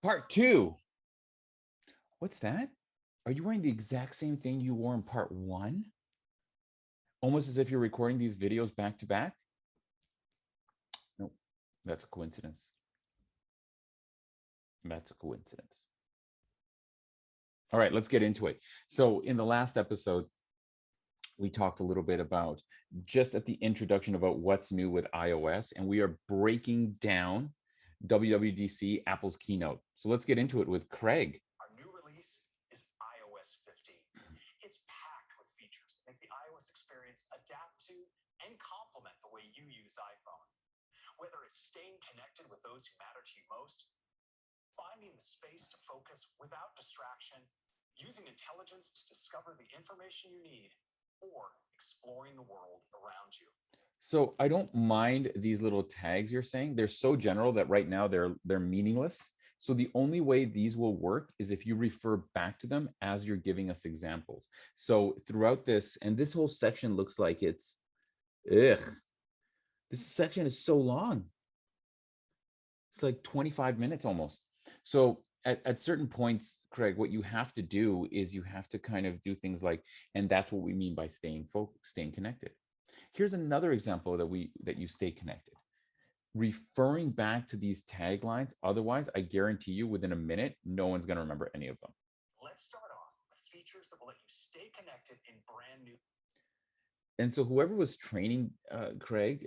Part two. What's that? Are you wearing the exact same thing you wore in part one? Almost as if you're recording these videos back to back? No, that's a coincidence. That's a coincidence. All right, let's get into it. So in the last episode, we talked a little bit about just at the introduction about what's new with iOS, and we are breaking down WWDC, Apple's keynote. So let's get into it with Craig. Our new release is iOS 15. It's packed with features that make the iOS experience adapt to and complement the way you use iPhone. Whether it's staying connected with those who matter to you most, finding the space to focus without distraction, using intelligence to discover the information you need, or exploring the world around you. So I don't mind these little tags you're saying. They're so general that right now they're meaningless. So the only way these will work is if you refer back to them as you're giving us examples. So throughout this, and this whole section looks like it's, ugh, this section is so long. It's like 25 minutes almost. So at certain points, Craig, what you have to do is you have to kind of do things like, and that's what we mean by staying connected. Here's another example that you stay connected. Referring back to these taglines, otherwise, I guarantee you within a minute, no one's going to remember any of them. Let's start off with features that will let you stay connected in brand new. And so whoever was training Craig,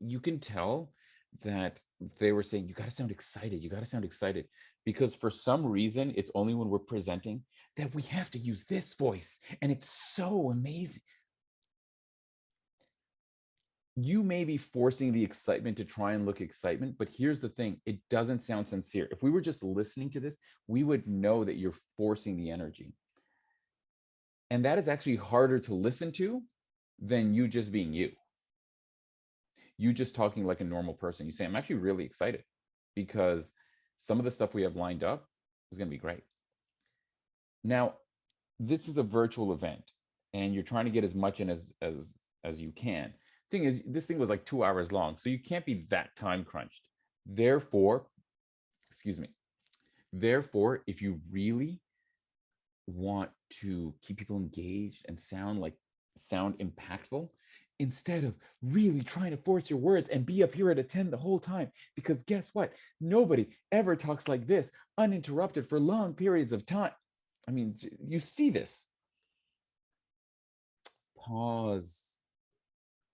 you can tell that they were saying, you got to sound excited. You got to sound excited. Because for some reason, it's only when we're presenting that we have to use this voice. And it's so amazing. You may be forcing the excitement to try and look excitement, but here's the thing. It doesn't sound sincere. If we were just listening to this, we would know that you're forcing the energy. And that is actually harder to listen to than you just being you. You just talking like a normal person. You say, I'm actually really excited because some of the stuff we have lined up is going to be great. Now, this is a virtual event and you're trying to get as much in as you can. Thing is, this thing was like 2 hours long, so you can't be that time crunched. Therefore, if you really want to keep people engaged and sound impactful, instead of really trying to force your words and be up here at 10 the whole time, because guess what? Nobody ever talks like this uninterrupted for long periods of time. I mean, you see this. Pause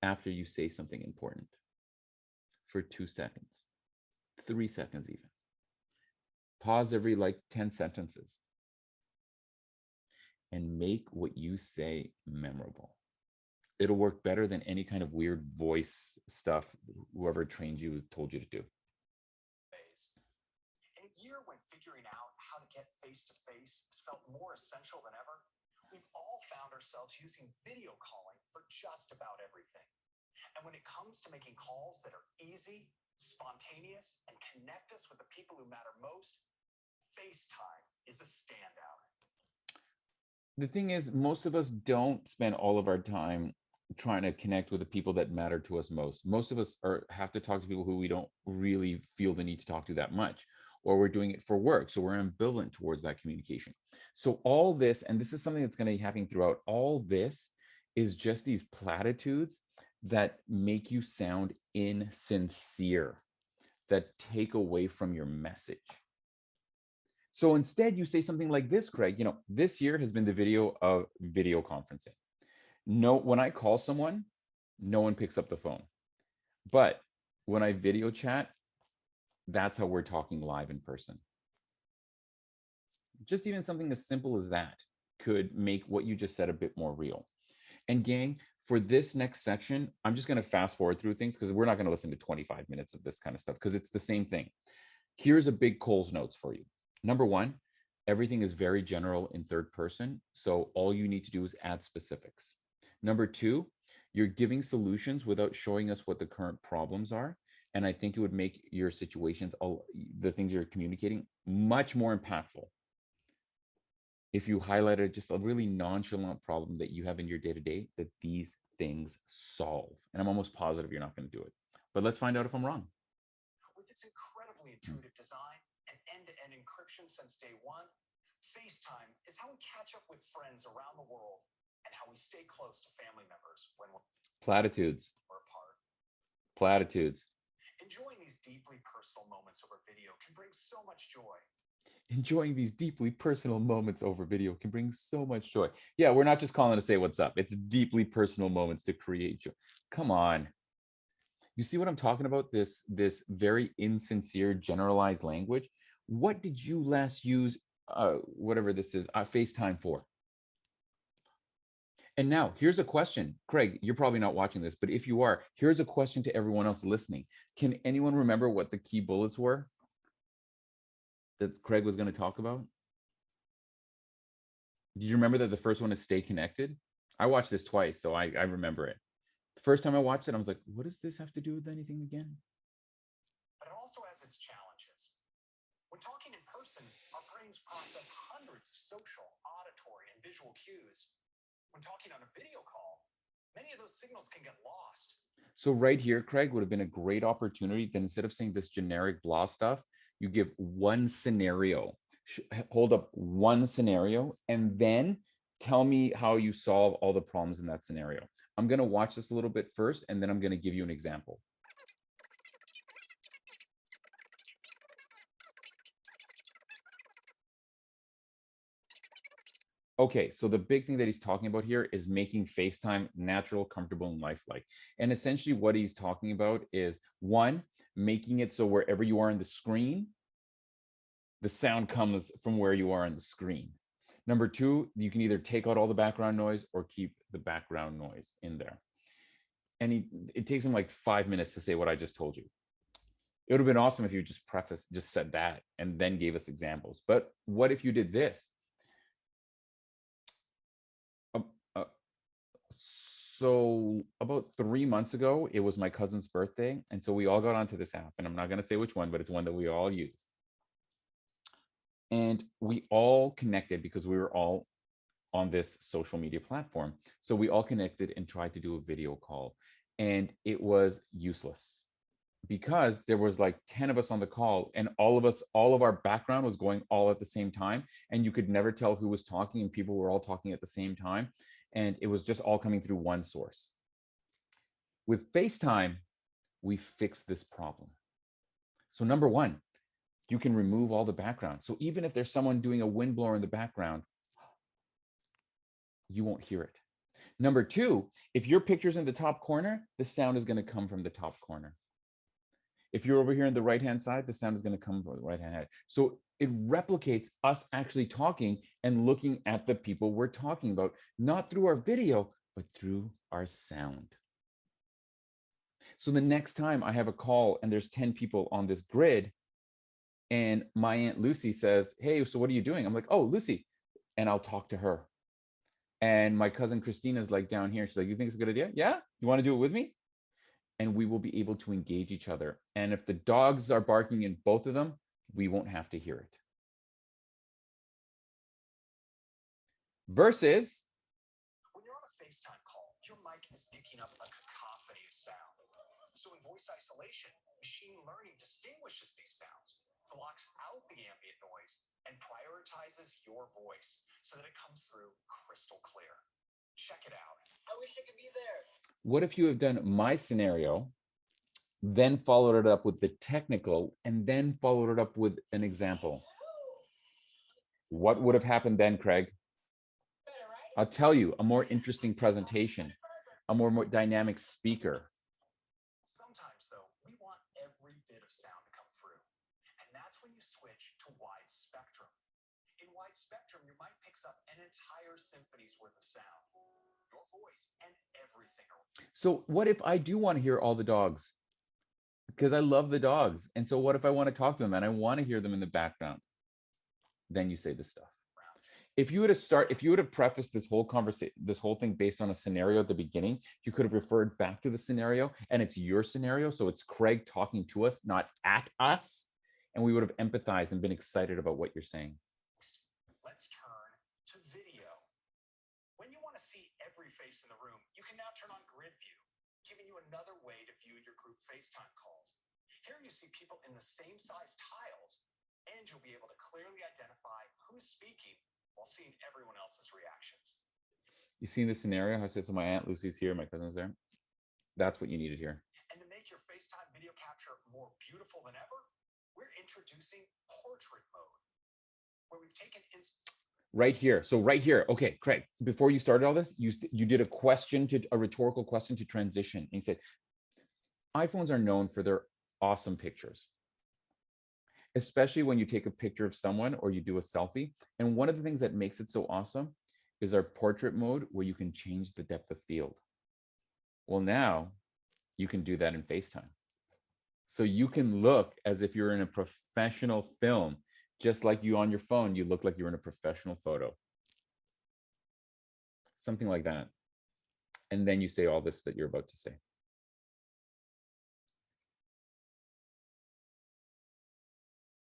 after you say something important for 2 seconds, 3 seconds even. Pause every 10 sentences and make what you say memorable. It'll work better than any kind of weird voice stuff whoever trained you told you to do. In a year when figuring out how to get face-to-face has felt more essential than ever, we've all found ourselves using video calling for just about everything. And when it comes to making calls that are easy, spontaneous, and connect us with the people who matter most, FaceTime is a standout. The thing is, most of us don't spend all of our time trying to connect with the people that matter to us most. Most of us have to talk to people who we don't really feel the need to talk to that much, or we're doing it for work. So we're ambivalent towards that communication. So all this, and this is something that's going to be happening throughout, all this is just these platitudes that make you sound insincere, that take away from your message. So instead, you say something like this, Craig. This year has been the video of video conferencing. No, when I call someone, no one picks up the phone. But when I video chat, that's how we're talking live in person. Just even something as simple as that could make what you just said a bit more real. And gang, for this next section, I'm just going to fast forward through things because we're not going to listen to 25 minutes of this kind of stuff because it's the same thing. Here's a big Coles notes for you. Number one, everything is very general in third person. So all you need to do is add specifics. Number two, you're giving solutions without showing us what the current problems are. And I think it would make your situations, all the things you're communicating, much more impactful if you highlighted just a really nonchalant problem that you have in your day-to-day that these things solve. And I'm almost positive you're not going to do it. But let's find out if I'm wrong. With its incredibly intuitive design and end-to-end encryption since day one, FaceTime is how we catch up with friends around the world and how we stay close to family members when Platitudes. we're apart. Platitudes. Enjoying these deeply personal moments over video can bring so much joy. Enjoying these deeply personal moments over video can bring so much joy. Yeah, we're not just calling to say what's up. It's deeply personal moments to create joy. Come on. You see what I'm talking about? This very insincere, generalized language. What did you last use, whatever this is, FaceTime for? And now here's a question. Craig, you're probably not watching this, but if you are, here's a question to everyone else listening. Can anyone remember what the key bullets were that Craig was going to talk about? Did you remember that the first one is stay connected? I watched this twice, so I remember it. The first time I watched it, I was like, what does this have to do with anything again? But it also has its challenges. When talking in person, our brains process hundreds of social, auditory, and visual cues. When talking on a video call, many of those signals can get lost. So right here, Craig, would have been a great opportunity. Then instead of saying this generic blah stuff, you give one scenario, hold up one scenario, and then tell me how you solve all the problems in that scenario. I'm going to watch this a little bit first, and then I'm going to give you an example. Okay, so the big thing that he's talking about here is making FaceTime natural, comfortable, and lifelike. And essentially what he's talking about is, one, making it so wherever you are on the screen, the sound comes from where you are on the screen. Number two, you can either take out all the background noise or keep the background noise in there. And it takes him like 5 minutes to say what I just told you. It would have been awesome if you just said that and then gave us examples. But what if you did this? So about 3 months ago, it was my cousin's birthday. And so we all got onto this app, and I'm not going to say which one, but it's one that we all use. And we all connected because we were all on this social media platform. So we all connected and tried to do a video call, and it was useless because there was like 10 of us on the call, and all of our background was going all at the same time, and you could never tell who was talking, and people were all talking at the same time. And it was just all coming through one source. With FaceTime, we fixed this problem. So number one, you can remove all the background. So even if there's someone doing a windblower in the background, you won't hear it. Number two, if your picture's in the top corner, the sound is going to come from the top corner. If you're over here on the right-hand side, the sound is going to come from the right-hand side. So it replicates us actually talking and looking at the people we're talking about, not through our video, but through our sound. So the next time I have a call and there's 10 people on this grid, and my Aunt Lucy says, hey, so what are you doing? I'm like, oh, Lucy. And I'll talk to her. And my cousin Christina's like down here. She's like, you think it's a good idea? Yeah? You want to do it with me? And we will be able to engage each other. And if the dogs are barking in both of them, we won't have to hear it. Versus, when you're on a FaceTime call, your mic is picking up a cacophony of sound. So in voice isolation, machine learning distinguishes these sounds, blocks out the ambient noise, and prioritizes your voice so that it comes through crystal clear. Check it out. I wish I could be there. What if you have done my scenario, then followed it up with the technical, and then followed it up with an example? What would have happened then, Craig? I'll tell you, a more interesting presentation, a more dynamic speaker. Sometimes, though, we want every bit of sound to come through. And that's when you switch to wide spectrum. In wide spectrum, your mic picks up an entire symphony's worth of sound. Your voice and everything. So what if I do want to hear all the dogs? Because I love the dogs. And so what if I want to talk to them and I want to hear them in the background? Then you say this stuff. If you would have prefaced this whole conversation, this whole thing based on a scenario at the beginning, you could have referred back to the scenario, and it's your scenario. So it's Craig talking to us, not at us. And we would have empathized and been excited about what you're saying. Let's turn to video. When you want to see every face in the room, you can now turn on grid view, giving you another way to view your group FaceTime calls. Here you see people in the same size tiles, And you'll be able to clearly identify who's speaking while seeing everyone else's reactions. You see the scenario? I said, so my Aunt Lucy's here, my cousin's there. That's what you needed here. And to make your FaceTime video capture more beautiful than ever, we're introducing portrait mode, where we've taken right here. So right here, okay, Craig, before you started all this, you did a rhetorical question to transition. And you said, iPhones are known for their awesome pictures, especially when you take a picture of someone or you do a selfie. And one of the things that makes it so awesome is our portrait mode, where you can change the depth of field. Well, now you can do that in FaceTime. So you can look as if you're in a professional film, just like you on your phone, you look like you're in a professional photo. Something like that. And then you say all this that you're about to say.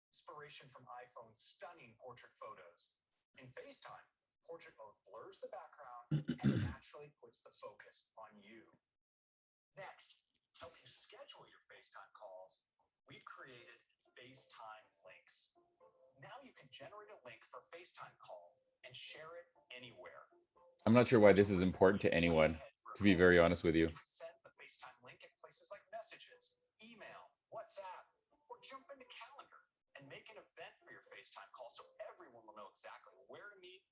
Inspiration from iPhone's stunning portrait photos. In FaceTime, portrait mode blurs the background and naturally puts the focus on you. Next, to help you schedule your FaceTime calls, we've created FaceTime links. Now you can generate a link for a FaceTime call and share it anywhere. I'm not sure why this is important to anyone, to be very honest with you. You can send the FaceTime link in places like Messages, email, WhatsApp, or jump into Calendar and make an event for your FaceTime call so everyone will know exactly where to meet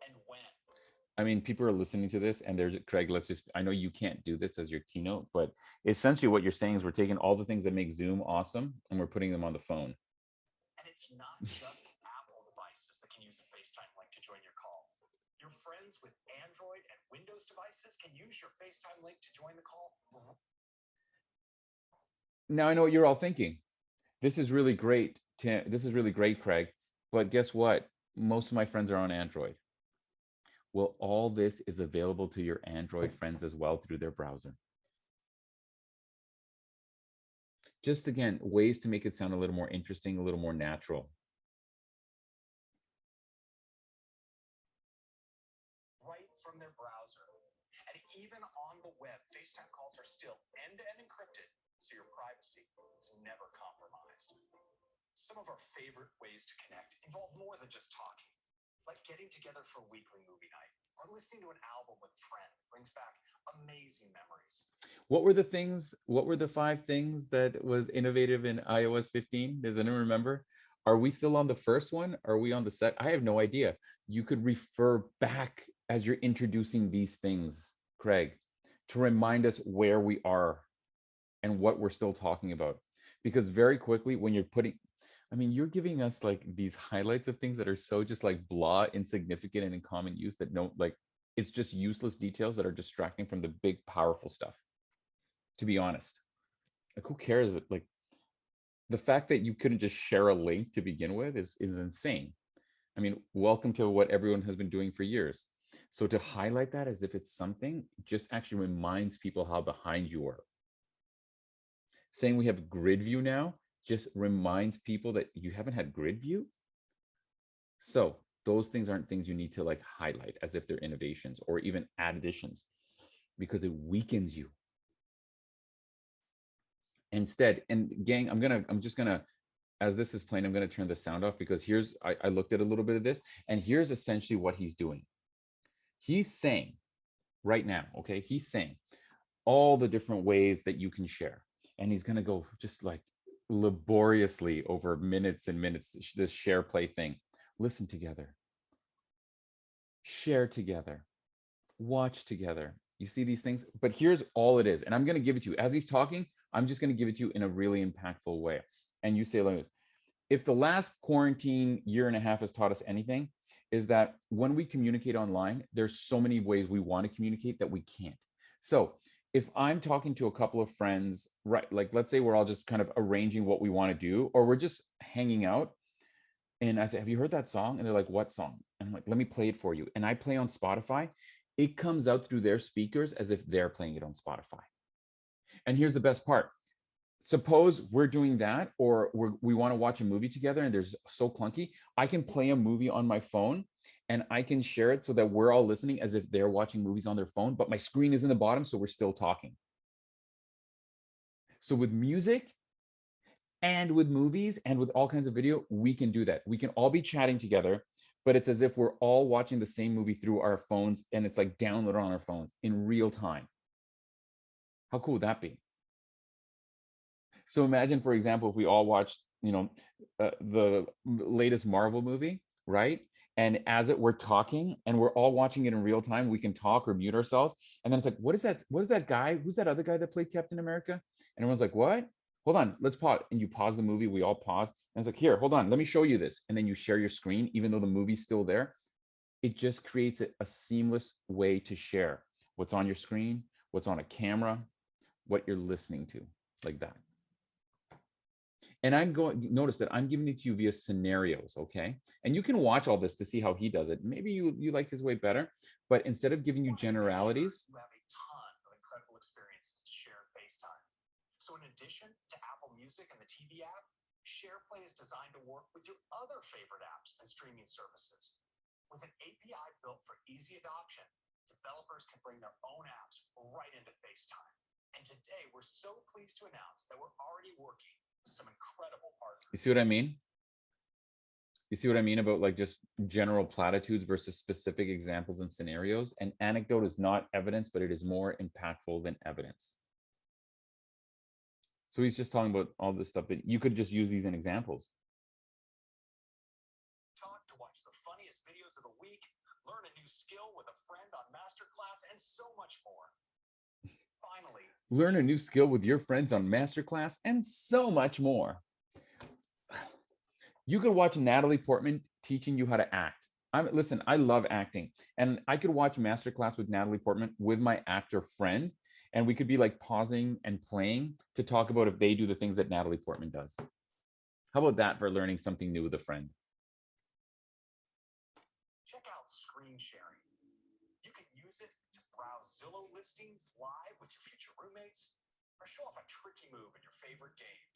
and when. I mean, people are listening to this and there's Craig, I know you can't do this as your keynote, but essentially what you're saying is we're taking all the things that make Zoom awesome and we're putting them on the phone. And it's not just Apple devices that can use a FaceTime link to join your call. Your friends with Android and Windows devices can use your FaceTime link to join the call. Now I know what you're all thinking. This is really great, Tim. This is really great, Craig. But guess what? Most of my friends are on Android. Well, all this is available to your Android friends as well through their browser. Just again, ways to make it sound a little more interesting, a little more natural. Right from their browser. And even on the web, FaceTime calls are still end-to-end encrypted, so your privacy is never compromised. Some of our favorite ways to connect involve more than just talking, like getting together for a weekly movie night or listening to an album with a friend. Brings back amazing memories. What were the things? What were the 5 things that was innovative in iOS 15? Does anyone remember? Are we still on the first one? Are we on the set? I have no idea. You could refer back as you're introducing these things, Craig, to remind us where we are and what we're still talking about. Because very quickly, when you're you're giving us like these highlights of things that are so just like blah, insignificant and in common use that it's just useless details that are distracting from the big, powerful stuff. To be honest, like who cares? Like the fact that you couldn't just share a link to begin with is insane. I mean, welcome to what everyone has been doing for years. So to highlight that as if it's something just actually reminds people how behind you are. Saying we have grid view now just reminds people that you haven't had grid view. So those things aren't things you need to like highlight as if they're innovations or even additions, because it weakens you. Instead, and gang, I'm just gonna, as this is playing, I'm gonna turn the sound off because I looked at a little bit of this, and here's essentially what he's doing. He's saying right now, okay, he's saying all the different ways that you can share. And he's gonna go just like laboriously over minutes and minutes, this share play thing. Listen together, share together, watch together. You see these things, but here's all it is. And I'm going to give it to you as he's talking. I'm just going to give it to you in a really impactful way. And you say, like this, if the last quarantine year and a half has taught us anything, is that when we communicate online, there's so many ways we want to communicate that we can't. So if I'm talking to a couple of friends, right, like let's say we're all just kind of arranging what we want to do, or we're just hanging out, and I say, have you heard that song? And they're like, what song? And I'm like, let me play it for you. And I play on Spotify. It comes out through their speakers as if they're playing it on Spotify. And here's the best part. Suppose we're doing that, or we want to watch a movie together and there's so clunky. I can play a movie on my phone and I can share it so that we're all listening as if they're watching movies on their phone, but my screen is in the bottom, so we're still talking. So with music, And with movies and with all kinds of video, we can do that. We can all be chatting together, but it's as if we're all watching the same movie through our phones, and it's like downloaded on our phones in real time. How cool would that be? So imagine, for example, if we all watched, the latest Marvel movie, right? And as we're talking and we're all watching it in real time, we can talk or mute ourselves. And then it's like, what is that? What is that guy? Who's that other guy that played Captain America? And everyone's like, what? Hold on, let's pause. And you pause the movie. We all pause. And it's like, here, hold on, let me show you this. And then you share your screen, even though the movie's still there. It just creates a seamless way to share what's on your screen, what's on a camera, what you're listening to, like that. And I'm going, notice that I'm giving it to you via scenarios, okay? And you can watch all this to see how he does it. Maybe you like his way better, but instead of giving you generalities. You have a ton of incredible experiences to share in FaceTime. So in addition to Apple Music and the TV app, SharePlay is designed to work with your other favorite apps and streaming services. With an API built for easy adoption, developers can bring their own apps right into FaceTime. And today, we're so pleased to announce that we're already working with some incredible partners. You see what I mean? You see what I mean about like just general platitudes versus specific examples and scenarios? An anecdote is not evidence, but it is more impactful than evidence. So he's just talking about all this stuff that you could just use these in examples. Talk to watch the funniest videos of the week, learn a new skill with a friend on Masterclass, and so much more. Finally, learn a new skill with your friends on Masterclass, and so much more. You could watch Natalie Portman teaching you how to act. Listen, I love acting, and I could watch Masterclass with Natalie Portman with my actor friend, and we could be like pausing and playing to talk about if they do the things that Natalie Portman does. How about that for learning something new with a friend? Check out screen sharing. You can use it to browse Zillow listings live with your future roommates, or show off a tricky move in your favorite game.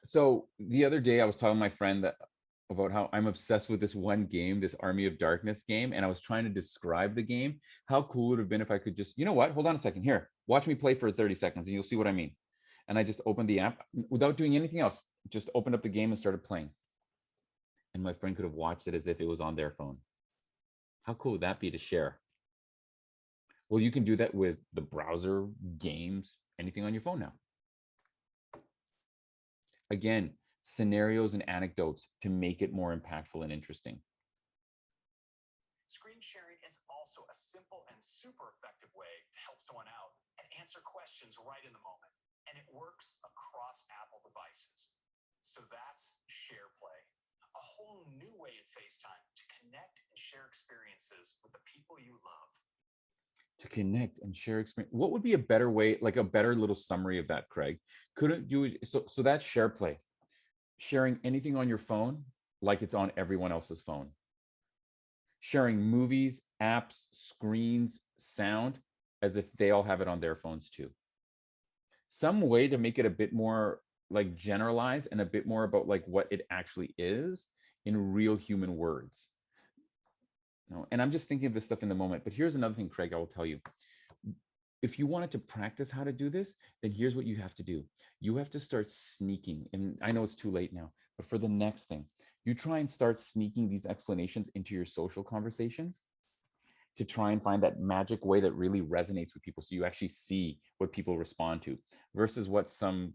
So the other day I was talking to my friend about how I'm obsessed with this one game, this Army of Darkness game, and I was trying to describe the game. How cool would it have been if I could just, you know what? Hold on a second. Here, watch me play for 30 seconds and you'll see what I mean. And I just opened the app without doing anything else, just opened up the game and started playing. And my friend could have watched it as if it was on their phone. How cool would that be to share? Well, you can do that with the browser, games, anything on your phone now. Again, scenarios and anecdotes to make it more impactful and interesting. Screen sharing is also a simple and super effective way to help someone out and answer questions right in the moment. And it works across Apple devices. So that's SharePlay, a whole new way in FaceTime to connect and share experiences with the people you love. To connect and share experience. What would be a better way, like a better little summary of that, Craig? Couldn't you, so that's SharePlay. Sharing anything on your phone like it's on everyone else's phone. Sharing movies, apps, screens, sound as if they all have it on their phones too. Some way to make it a bit more like generalized and a bit more about like what it actually is in real human words. And I'm just thinking of this stuff in the moment. But here's another thing, Craig, I will tell you. If you wanted to practice how to do this, then here's what you have to do. You have to start sneaking. And I know it's too late now, but for the next thing, you try and start sneaking these explanations into your social conversations to try and find that magic way that really resonates with people. So you actually see what people respond to versus what some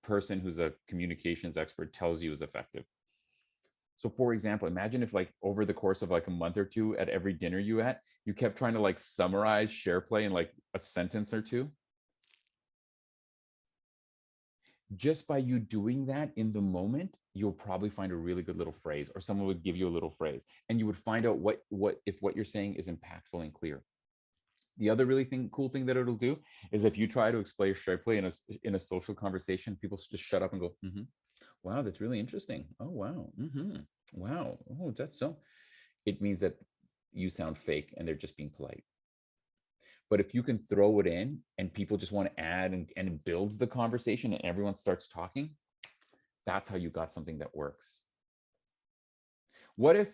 person who's a communications expert tells you is effective. So for example, imagine if like over the course of like a month or two at every dinner you at, you kept trying to like summarize SharePlay in like a sentence or two. Just by you doing that in the moment, you'll probably find a really good little phrase, or someone would give you a little phrase, and you would find out what if what you're saying is impactful and clear. The other really cool thing that it'll do is if you try to explain SharePlay in a social conversation, people just shut up and go, mm-hmm. Wow, that's really interesting. Oh, wow. Mm-hmm. Wow. Oh, that's so. It means that you sound fake and they're just being polite. But if you can throw it in and people just want to add and it builds the conversation and everyone starts talking, that's how you got something that works. What if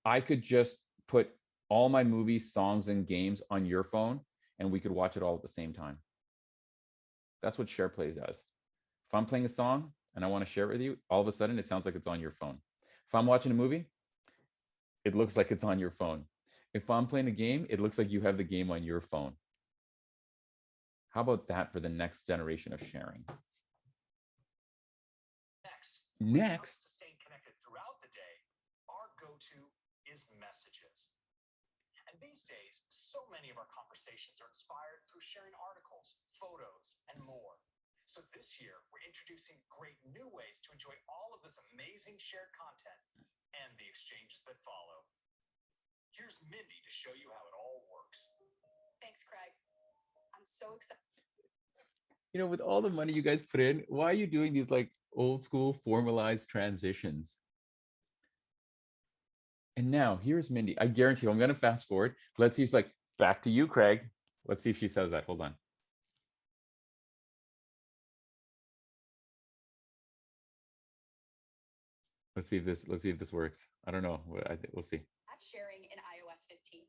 I could just put all my movies, songs, and games on your phone and we could watch it all at the same time? That's what SharePlay does. If I'm playing a song, and I want to share it with you, all of a sudden it sounds like it's on your phone. If I'm watching a movie, it looks like it's on your phone. If I'm playing a game, it looks like you have the game on your phone. How about that for the next generation of sharing? Next, to staying connected throughout the day, our go-to is messages. And these days, so many of our conversations are inspired through sharing articles, photos, and more. So this year, we're introducing great new ways to enjoy all of this amazing shared content and the exchanges that follow. Here's Mindy to show you how it all works. Thanks, Craig. I'm so excited. you know, with all the money you guys put in, why are you doing these like old school formalized transitions? And now here's Mindy. I guarantee you, I'm going to fast forward. Let's see if it's like, back to you, Craig. Let's see if she says that. Hold on. Let's see if this works. I don't know. I think we'll see. At sharing in iOS 15.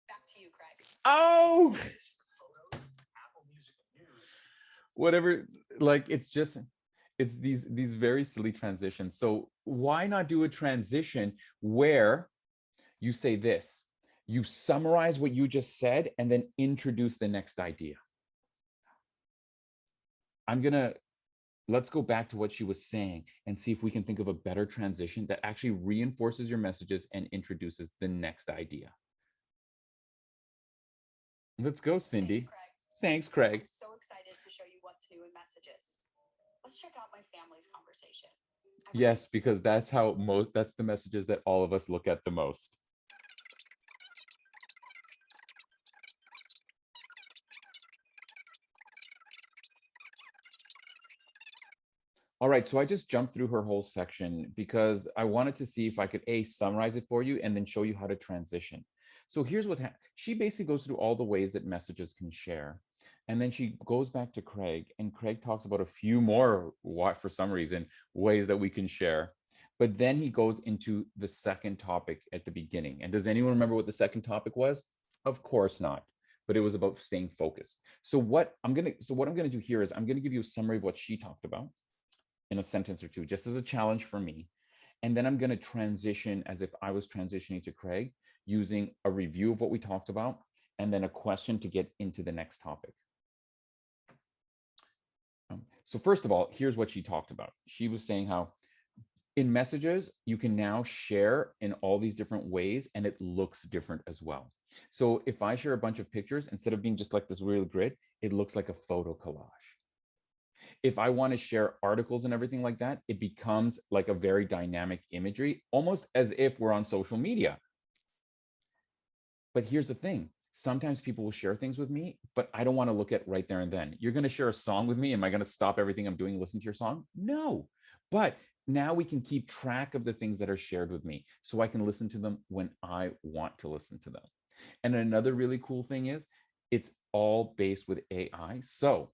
Back to you, Craig. Oh, Photos, Apple Music and News. whatever. Like it's these very silly transitions. So why not do a transition where you say this, you summarize what you just said, and then introduce the next idea. Let's go back to what she was saying and see if we can think of a better transition that actually reinforces your messages and introduces the next idea. Let's go, Cindy. Thanks, Craig. I'm so excited to show you what's new in messages. Let's check out my family's conversation. Yes, because that's the messages that all of us look at the most. All right, so I just jumped through her whole section because I wanted to see if I could summarize it for you and then show you how to transition. So here's what she basically goes through all the ways that messages can share. And then she goes back to Craig, and Craig talks about a few more, for some reason, ways that we can share. But then he goes into the second topic at the beginning. And does anyone remember what the second topic was? Of course not. But it was about staying focused. So what I'm gonna do here is I'm gonna give you a summary of what she talked about in a sentence or two, just as a challenge for me. And then I'm going to transition as if I was transitioning to Craig, using a review of what we talked about, and then a question to get into the next topic. So first of all, here's what she talked about. She was saying how in messages, you can now share in all these different ways, and it looks different as well. So if I share a bunch of pictures, instead of being just like this real grid, it looks like a photo collage. If I want to share articles and everything like that, it becomes like a very dynamic imagery, almost as if we're on social media. But here's the thing. Sometimes people will share things with me, but I don't want to look at right there and then. You're going to share a song with me. Am I going to stop everything I'm doing, listen to your song? No. But now we can keep track of the things that are shared with me so I can listen to them when I want to listen to them. And another really cool thing is it's all based with AI. So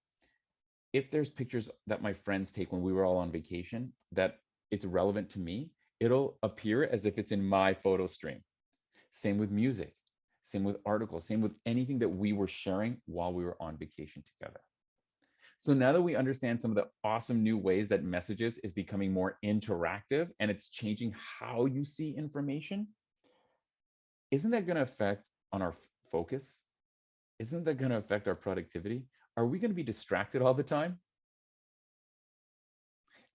if there's pictures that my friends take when we were all on vacation that it's relevant to me, it'll appear as if it's in my photo stream. Same with music, same with articles, same with anything that we were sharing while we were on vacation together. So now that we understand some of the awesome new ways that messages is becoming more interactive and it's changing how you see information, isn't that going to affect on our focus? Isn't that going to affect our productivity? Are we going to be distracted all the time?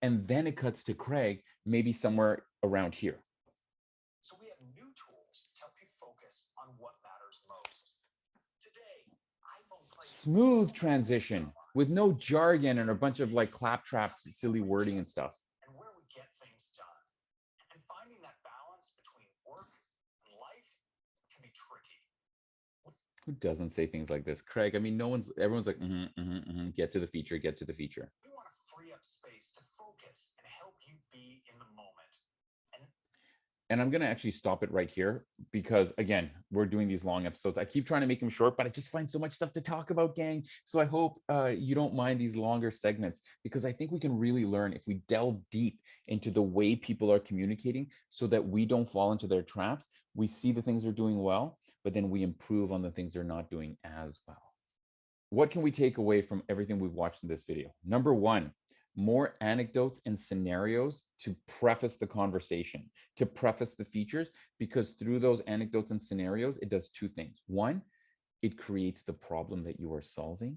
And then it cuts to Craig, maybe somewhere around here. So we have new tools to help you focus on what matters most. Today, iPhone plays smooth transition with no jargon and a bunch of like claptrap, silly wording and stuff. And where we get things done. And finding that balance between work and life can be tricky. Who doesn't say things like this? Craig, I mean, everyone's like, get to the feature, get to the feature. We want to free up space to focus and help you be in the moment. And I'm going to actually stop it right here because, again, we're doing these long episodes. I keep trying to make them short, but I just find so much stuff to talk about, gang. So I hope you don't mind these longer segments because I think we can really learn if we delve deep into the way people are communicating so that we don't fall into their traps. We see the things they're doing well, but then we improve on the things they're not doing as well. What can we take away from everything we've watched in this video? Number one, more anecdotes and scenarios to preface the conversation, to preface the features, because through those anecdotes and scenarios, it does two things. One, it creates the problem that you are solving.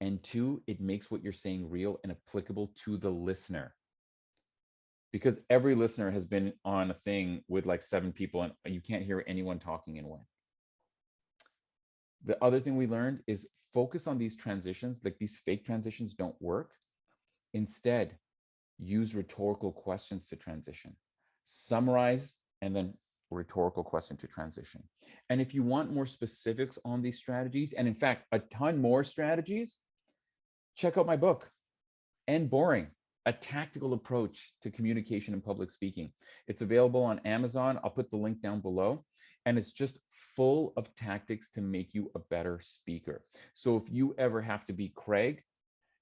And two, it makes what you're saying real and applicable to the listener. Because every listener has been on a thing with like 7 people and you can't hear anyone talking in one. The other thing we learned is focus on these transitions. Like these fake transitions don't work. Instead, use rhetorical questions to transition. Summarize and then rhetorical question to transition. And if you want more specifics on these strategies, and in fact, a ton more strategies, check out my book, End Boring, a tactical approach to communication and public speaking. It's available on Amazon. I'll put the link down below. And it's just full of tactics to make you a better speaker. So if you ever have to be Craig,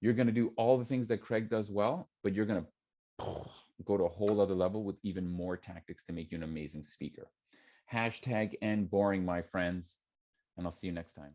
you're going to do all the things that Craig does well, but you're going to go to a whole other level with even more tactics to make you an amazing speaker. Hashtag End Boring, my friends. And I'll see you next time.